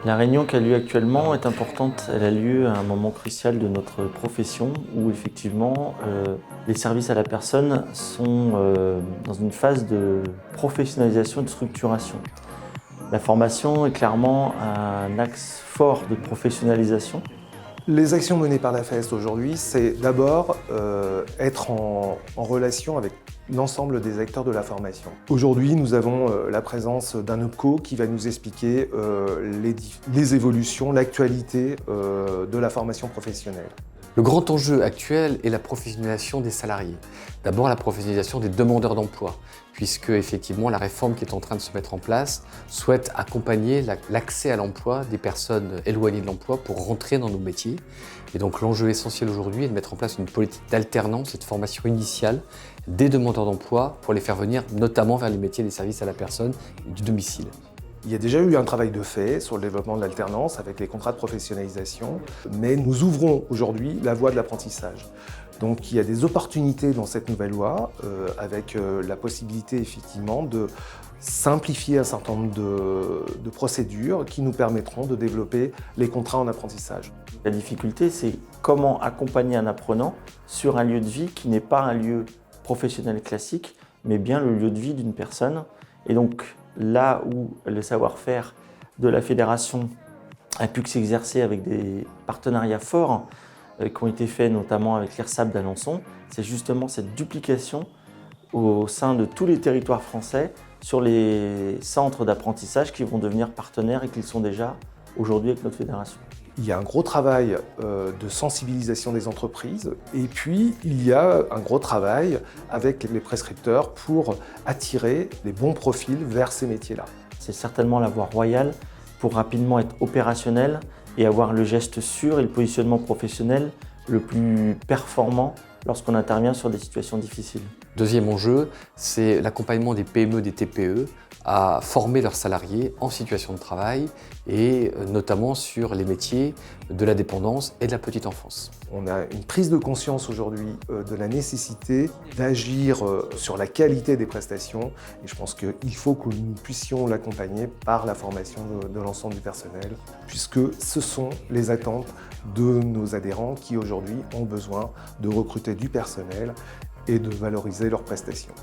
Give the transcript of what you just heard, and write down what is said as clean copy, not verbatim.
La réunion qui a lieu actuellement est importante. Elle a lieu à un moment crucial de notre profession où effectivement les services à la personne sont dans une phase de professionnalisation et de structuration. La formation est clairement un axe fort de professionnalisation. Les actions menées par la FAEST aujourd'hui, c'est d'abord être en relation avec l'ensemble des acteurs de la formation. Aujourd'hui, nous avons la présence d'un OPCO qui va nous expliquer les évolutions, l'actualité de la formation professionnelle. Le grand enjeu actuel est la professionnalisation des salariés. D'abord la professionnalisation des demandeurs d'emploi, puisque effectivement la réforme qui est en train de se mettre en place souhaite accompagner l'accès à l'emploi des personnes éloignées de l'emploi pour rentrer dans nos métiers. Et donc l'enjeu essentiel aujourd'hui est de mettre en place une politique d'alternance et de formation initiale des demandeurs d'emploi pour les faire venir notamment vers les métiers des services à la personne et du domicile. Il y a déjà eu un travail de fait sur le développement de l'alternance avec les contrats de professionnalisation, mais nous ouvrons aujourd'hui la voie de l'apprentissage. Donc il y a des opportunités dans cette nouvelle loi avec la possibilité effectivement de simplifier un certain nombre de procédures qui nous permettront de développer les contrats en apprentissage. La difficulté, c'est comment accompagner un apprenant sur un lieu de vie qui n'est pas un lieu professionnel classique, mais bien le lieu de vie d'une personne. Et donc, là où le savoir-faire de la fédération a pu s'exercer avec des partenariats forts qui ont été faits notamment avec l'IRSAP d'Alençon, c'est justement cette duplication au sein de tous les territoires français sur les centres d'apprentissage qui vont devenir partenaires et qui le sont déjà aujourd'hui avec notre fédération. Il y a un gros travail de sensibilisation des entreprises et puis il y a un gros travail avec les prescripteurs pour attirer les bons profils vers ces métiers-là. C'est certainement la voie royale pour rapidement être opérationnel et avoir le geste sûr et le positionnement professionnel le plus performant lorsqu'on intervient sur des situations difficiles. Deuxième enjeu, c'est l'accompagnement des PME, des TPE à former leurs salariés en situation de travail et notamment sur les métiers de la dépendance et de la petite enfance. On a une prise de conscience aujourd'hui de la nécessité d'agir sur la qualité des prestations et je pense qu'il faut que nous puissions l'accompagner par la formation de l'ensemble du personnel puisque ce sont les attentes de nos adhérents qui aujourd'hui ont besoin de recruter du personnel et de valoriser leurs prestations.